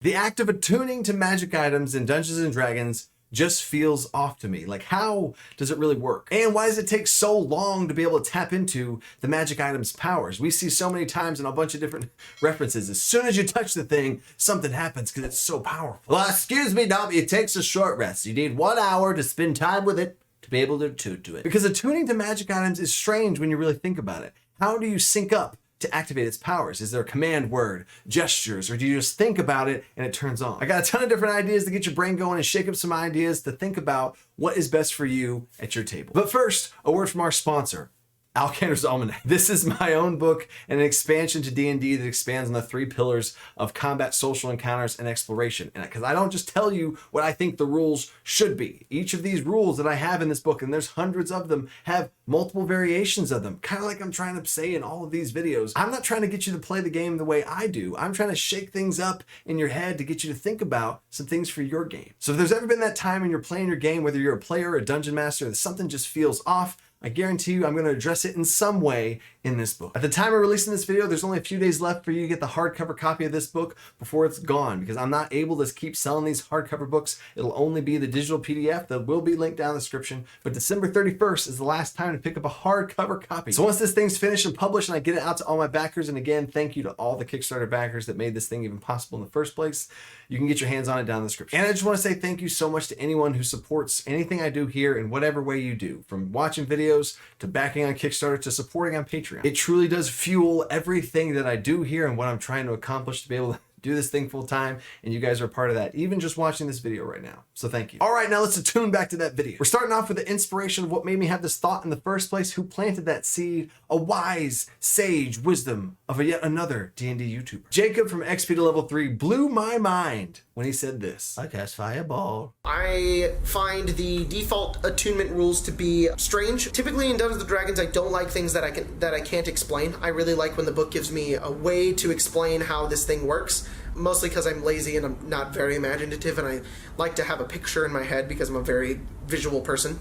The act of attuning to magic items in Dungeons and Dragons just feels off to me. Like, how does it really work? And why does it take so long to be able to tap into the magic item's powers? We see so many times in a bunch of different references. As soon as you touch the thing, something happens because it's so powerful. Well, excuse me, Dobby, it takes a short rest. You need 1 hour to spend time with it to be able to attune to it. Because attuning to magic items is strange when you really think about it. How do you sync up to activate its powers? Is there a command word, gestures, or do you just think about it and it turns on? I got a ton of different ideas to get your brain going and shake up some ideas to think about what is best for you at your table. But first, a word from our sponsor, Alexander's Almanac. This is my own book and an expansion to D&D that expands on the 3 pillars of combat, social encounters, and exploration. And because I don't just tell you what I think the rules should be. Each of these rules that I have in this book, and there's hundreds of them, have multiple variations of them. Kind of like I'm trying to say in all of these videos. I'm not trying to get you to play the game the way I do. I'm trying to shake things up in your head to get you to think about some things for your game. So if there's ever been that time when you're playing your game, whether you're a player or a dungeon master, that something just feels off, I guarantee you I'm going to address it in some way in this book. At the time of releasing this video, there's only a few days left for you to get the hardcover copy of this book before it's gone, because I'm not able to keep selling these hardcover books. It'll only be the digital PDF that will be linked down in the description. But December 31st is the last time to pick up a hardcover copy. So once this thing's finished and published and I get it out to all my backers, and again, thank you to all the Kickstarter backers that made this thing even possible in the first place, you can get your hands on it down in the description. And I just want to say thank you so much to anyone who supports anything I do here in whatever way you do, from watching videos to backing on Kickstarter to supporting on Patreon. It truly does fuel everything that I do here and what I'm trying to accomplish to be able to do this thing full time, and you guys are a part of that, even just watching this video right now. So thank you. All right, now let's attune back to that video. We're starting off with the inspiration of what made me have this thought in the first place. Who planted that seed? A wise sage wisdom of yet another D&D YouTuber. Jacob from XP to level 3 blew my mind when he said this: I cast fireball. I find the default attunement rules to be strange. Typically in Dungeons & Dragons, I don't like things that I can't explain. I really like when the book gives me a way to explain how this thing works. Mostly because I'm lazy and I'm not very imaginative, and I like to have a picture in my head because I'm a very visual person.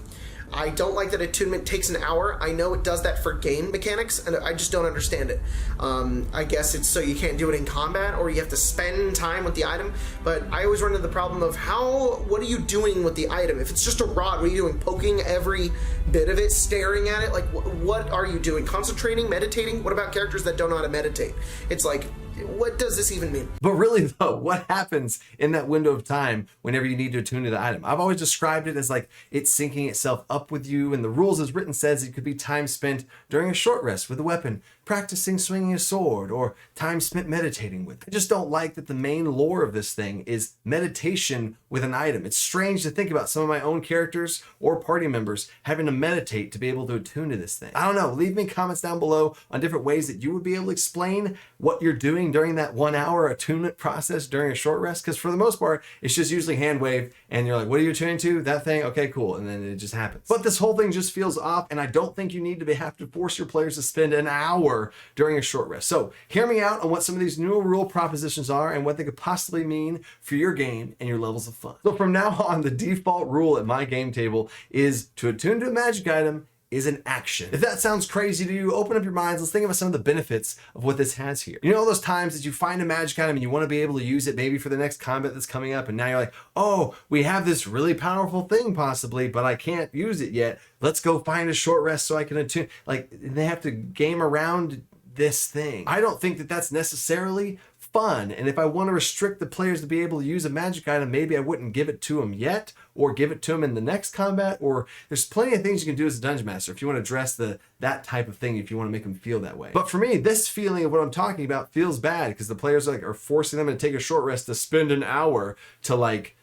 I don't like that attunement takes an hour. I know it does that for game mechanics, and I just don't understand it. I guess it's so you can't do it in combat, or you have to spend time with the item, but I always run into the problem of what are you doing with the item? If it's just a rod, what are you doing? Poking every bit of it, staring at it? Like, what are you doing? Concentrating, meditating? What about characters that don't know how to meditate? It's like, what does this even mean? But really though, what happens in that window of time whenever you need to attune to the item? I've always described it as like it's syncing itself up with you, and the rules as written says it could be time spent during a short rest with a weapon, practicing swinging a sword, or time spent meditating with it. I just don't like that the main lore of this thing is meditation with an item. It's strange to think about some of my own characters or party members having to meditate to be able to attune to this thing. I don't know, leave me comments down below on different ways that you would be able to explain what you're doing during that 1 hour attunement process during a short rest, because for the most part, it's just usually hand wave and you're like, what are you attuning to? That thing? Okay, cool. And then it just happens. But this whole thing just feels off, and I don't think you need to have to force your players to spend an hour during a short rest. So hear me out on what some of these new rule propositions are and what they could possibly mean for your game and your levels of fun. So from now on, the default rule at my game table is to attune to a magic item is an action. If that sounds crazy to you, open up your minds. Let's think about some of the benefits of what this has here. You know, those times that you find a magic item and you want to be able to use it maybe for the next combat that's coming up, and now you're like, oh, we have this really powerful thing possibly, but I can't use it yet. Let's go find a short rest so I can attune. Like, they have to game around this thing. I don't think that that's necessarily fun, and if I want to restrict the players to be able to use a magic item, maybe I wouldn't give it to them yet, or give it to them in the next combat, or there's plenty of things you can do as a dungeon master if you want to address that type of thing, if you want to make them feel that way. But for me, this feeling of what I'm talking about feels bad because the players are forcing them to take a short rest to spend an hour to like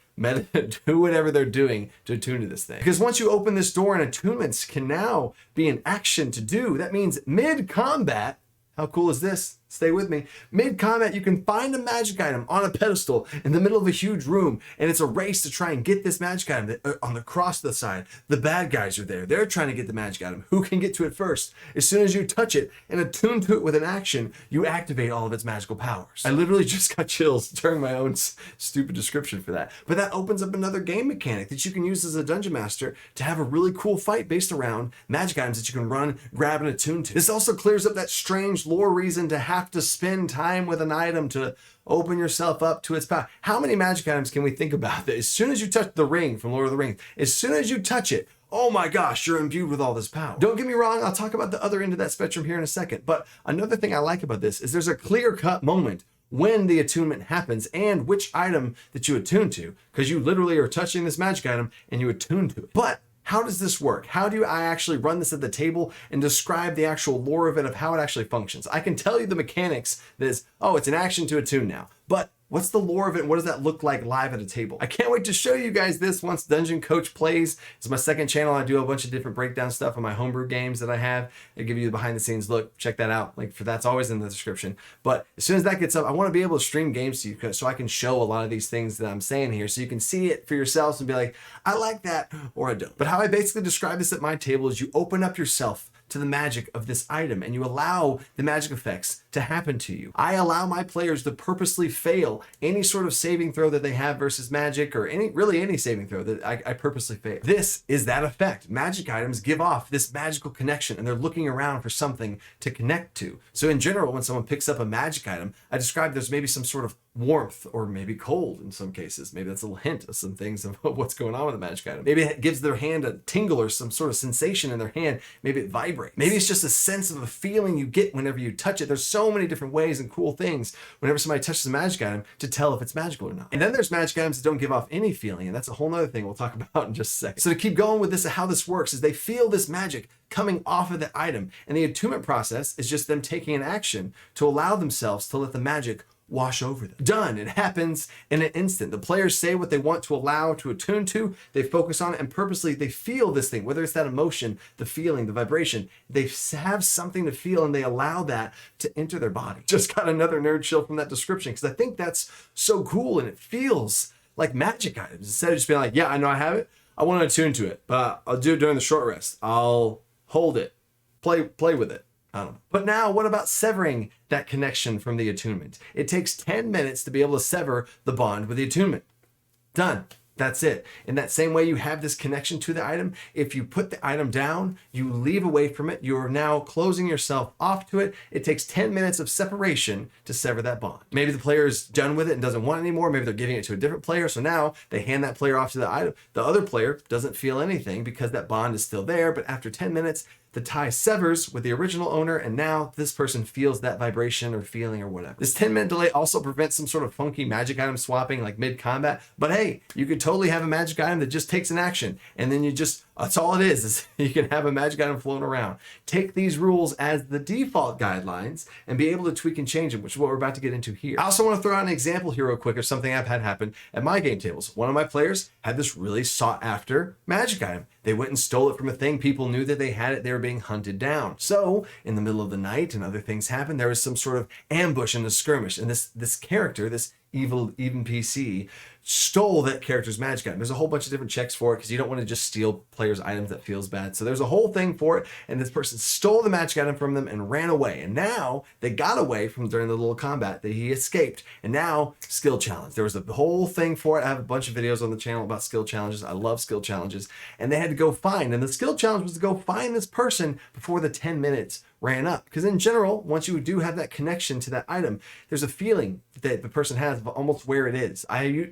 do whatever they're doing to attune to this thing. Because once you open this door, and attunements can now be an action to do, that means mid-combat, how cool is this? Stay with me. Mid-combat, you can find a magic item on a pedestal in the middle of a huge room, and it's a race to try and get this magic item on the cross to the side. The bad guys are there. They're trying to get the magic item. Who can get to it first? As soon as you touch it and attune to it with an action, you activate all of its magical powers. I literally just got chills during my own stupid description for that. But that opens up another game mechanic that you can use as a dungeon master to have a really cool fight based around magic items that you can run, grab, and attune to. This also clears up that strange lore reason to have have to spend time with an item to open yourself up to its power. How many magic items can we think about that as soon as you touch the ring from Lord of the Rings, as soon as you touch it, oh my gosh, you're imbued with all this power. Don't get me wrong, I'll talk about the other end of that spectrum here in a second. But another thing I like about this is there's a clear-cut moment when the attunement happens and which item that you attune to, because you literally are touching this magic item and you attune to it. But how does this work? How do I actually run this at the table and describe the actual lore of it, of how it actually functions? I can tell you the mechanics that is, oh, it's an action to attune now. But what's the lore of it? What does that look like live at a table? I can't wait to show you guys this once Dungeon Coach plays. It's my second channel. I do a bunch of different breakdown stuff on my homebrew games that I have. I give you the behind the scenes look. Check that out. Link for that's always in the description. But as soon as that gets up, I want to be able to stream games to you so I can show a lot of these things that I'm saying here so you can see it for yourselves and be like, I like that or I don't. But how I basically describe this at my table is you open up yourself to the magic of this item and you allow the magic effects to happen to you. I allow my players to purposely fail any sort of saving throw that they have versus magic, or any saving throw that I purposely fail. This is that effect. Magic items give off this magical connection and they're looking around for something to connect to. So in general, when someone picks up a magic item, I describe there's maybe some sort of warmth or maybe cold in some cases. Maybe that's a little hint of some things of what's going on with the magic item. Maybe it gives their hand a tingle or some sort of sensation in their hand. Maybe it vibrates. Maybe it's just a sense of a feeling you get whenever you touch it. There's so many different ways and cool things whenever somebody touches a magic item to tell if it's magical or not. And then there's magic items that don't give off any feeling, and that's a whole nother thing we'll talk about in just a second. So to keep going with this, how this works is they feel this magic coming off of the item, and the attunement process is just them taking an action to allow themselves to let the magic wash over them. Done. It happens in an instant. The players say what they want to allow to attune to. They focus on it and purposely they feel this thing, whether it's that emotion, the feeling, the vibration. They have something to feel and they allow that to enter their body. Just got another nerd chill from that description because I think that's so cool and it feels like magic items. Instead of just being like, yeah, I know I have it. I want to attune to it, but I'll do it during the short rest. I'll hold it, play with it. I don't know. But now what about severing that connection from the attunement? It takes 10 minutes to be able to sever the bond with the attunement. Done. That's it. In that same way you have this connection to the item, if you put the item down, you leave away from it, you are now closing yourself off to it. It takes 10 minutes of separation to sever that bond. Maybe the player is done with it and doesn't want it anymore. Maybe they're giving it to a different player. So now they hand that player off to the item. The other player doesn't feel anything because that bond is still there. But after 10 minutes, the tie severs with the original owner, and now this person feels that vibration or feeling or whatever. This 10-minute delay also prevents some sort of funky magic item swapping like mid-combat, but hey, you could totally have a magic item that just takes an action, and then that's all it is you can have a magic item floating around. Take these rules as the default guidelines and be able to tweak and change them, which is what we're about to get into here. I also want to throw out an example here real quick of something I've had happen at my game tables. One of my players had this really sought after magic item. They went and stole it from a thing. People knew that they had it. They were being hunted down. So in the middle of the night and other things happened, there was some sort of ambush and a skirmish. And this character, this evil PC, stole that character's magic item. There's a whole bunch of different checks for it because you don't want to just steal players' items. That feels bad. So there's a whole thing for it. And this person stole the magic item from them and ran away. And now they got away from during the little combat that he escaped. And now skill challenge. There was a whole thing for it. I have a bunch of videos on the channel about skill challenges. I love skill challenges. And they had to go find. And the skill challenge was to go find this person before the 10 minutes ran up. Because in general, once you do have that connection to that item, there's a feeling that the person has of almost where it is.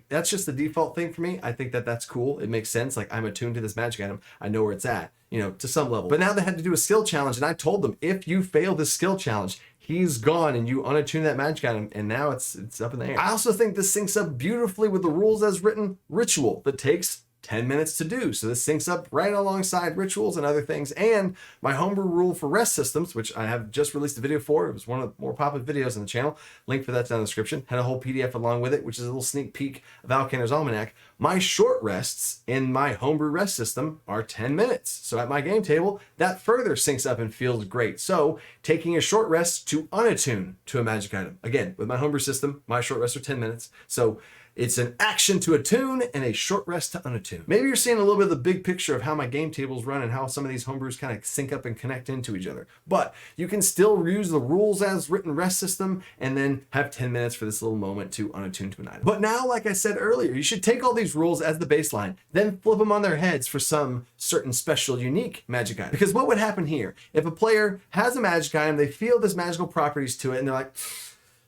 That's just the default thing for me. I think that that's cool. It makes sense. Like I'm attuned to this magic item. I know where it's at, to some level. But now they had to do a skill challenge. And I told them, if you fail this skill challenge, he's gone and you unattune that magic item and now it's up in the air. I also think this syncs up beautifully with the rules as written ritual that takes 10 minutes to do. So this syncs up right alongside rituals and other things. And my homebrew rule for rest systems, which I have just released a video for. It was one of the more popular videos on the channel. Link for that's down in the description. Had a whole PDF along with it, which is a little sneak peek of Alcanar's Almanac. My short rests in my homebrew rest system are 10 minutes. So at my game table, that further syncs up and feels great. So taking a short rest to unattune to a magic item. Again, with my homebrew system, my short rests are 10 minutes. So It's an action to attune and a short rest to unattune. Maybe you're seeing a little bit of the big picture of how my game tables run and how some of these homebrews kind of sync up and connect into each other. But you can still use the rules as written rest system and then have 10 minutes for this little moment to unattune to an item. But now, like I said earlier, you should take all these rules as the baseline, then flip them on their heads for some certain special unique magic item. Because what would happen here? If a player has a magic item, they feel this magical properties to it, and they're like,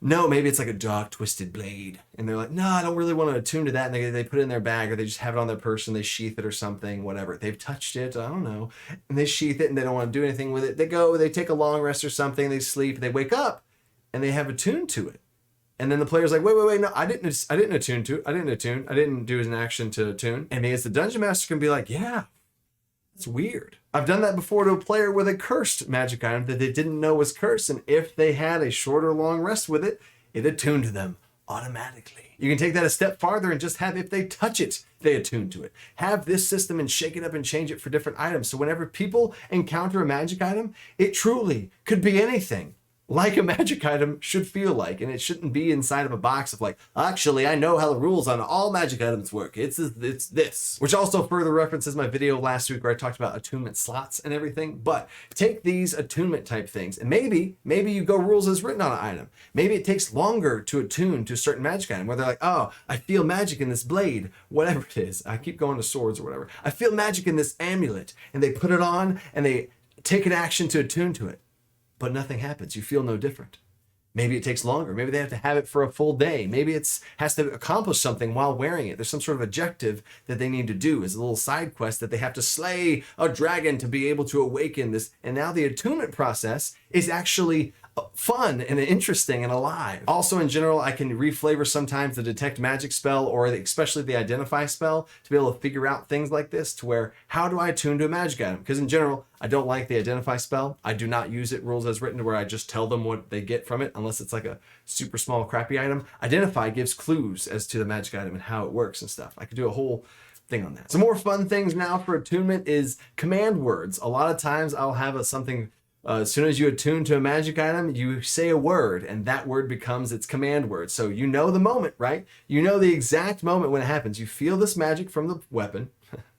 no, maybe it's like a dark twisted blade. And they're like, no, I don't really want to attune to that. And they put it in their bag, or they just have it on their person, they sheath it or something, whatever. They've touched it, I don't know. And they sheath it and they don't want to do anything with it. They go, they take a long rest or something, they sleep, they wake up and they have attuned to it. And then the player's like, wait, no, I didn't attune to it. I didn't do an action to attune. And the dungeon master can be like, yeah, it's weird. I've done that before to a player with a cursed magic item that they didn't know was cursed, and if they had a short or long rest with it, it attuned to them automatically. You can take that a step farther and just have, if they touch it, they attune to it. Have this system and shake it up and change it for different items. So whenever people encounter a magic item, it truly could be anything. Like a magic item should feel like, and it shouldn't be inside of a box of like, actually, I know how the rules on all magic items work. It's this. Which also further references my video last week where I talked about attunement slots and everything. But take these attunement type things, and maybe you go rules as written on an item. Maybe it takes longer to attune to a certain magic item where they're like, oh, I feel magic in this blade, whatever it is. I keep going to swords or whatever. I feel magic in this amulet, and they put it on and they take an action to attune to it. But nothing happens. You feel no different. Maybe it takes longer. Maybe they have to have it for a full day. Maybe it has to accomplish something while wearing it. There's some sort of objective that they need to do as a little side quest that they have to slay a dragon to be able to awaken this. And now the attunement process is actually fun and interesting and alive. Also, in general, I can reflavor sometimes the detect magic spell, or especially the identify spell, to be able to figure out things like this, to where, how do I attune to a magic item? Because in general, I don't like the identify spell. I do not use it rules as written, to where I just tell them what they get from it, unless it's like a super small crappy item. Identify gives clues as to the magic item and how it works and stuff. I could do a whole thing on that. Some more fun things now for attunement is command words. A lot of times I'll have something as soon as you attune to a magic item, you say a word, and that word becomes its command word. So you know the moment, right? You know the exact moment when it happens. You feel this magic from the weapon.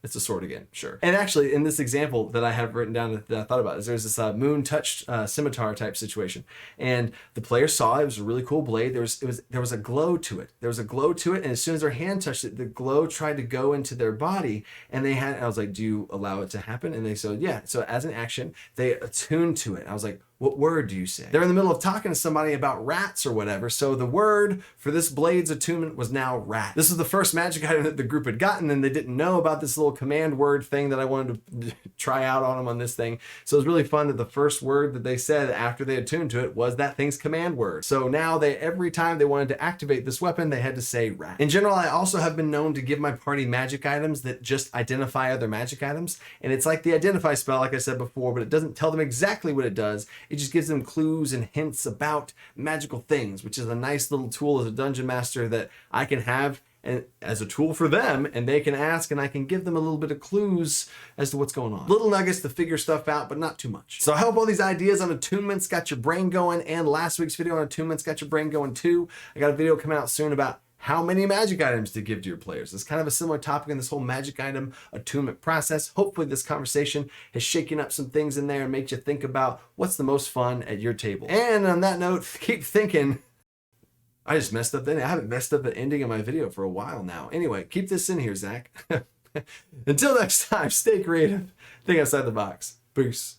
It's a sword again, sure. And actually, in this example that I have written down that I thought about, is there's this moon-touched scimitar type situation, and the player saw it. It was a really cool blade. There was a glow to it. There was a glow to it, and as soon as their hand touched it, the glow tried to go into their body, and I was like, "Do you allow it to happen?" And they said, "Yeah." So as an action, they attuned to it. I was like, what word do you say? They're in the middle of talking to somebody about rats or whatever, so the word for this blade's attunement was now rat. This is the first magic item that the group had gotten, and they didn't know about this little command word thing that I wanted to try out on them on this thing. So it was really fun that the first word that they said after they attuned to it was that thing's command word. So now every time they wanted to activate this weapon, they had to say rat. In general, I also have been known to give my party magic items that just identify other magic items, and it's like the identify spell, like I said before, but it doesn't tell them exactly what it does. It just gives them clues and hints about magical things, which is a nice little tool as a dungeon master that I can have and as a tool for them, and they can ask, and I can give them a little bit of clues as to what's going on. Little nuggets to figure stuff out, but not too much. So I hope all these ideas on attunements got your brain going, and last week's video on attunements got your brain going too. I got a video coming out soon about how many magic items to give to your players. It's kind of a similar topic in this whole magic item attunement process. Hopefully this conversation has shaken up some things in there and made you think about what's the most fun at your table. And on that note, keep thinking. I just messed up the ending. I haven't messed up the ending of my video for a while now. Anyway, keep this in here, Zach. Until next time, stay creative. Think outside the box. Peace.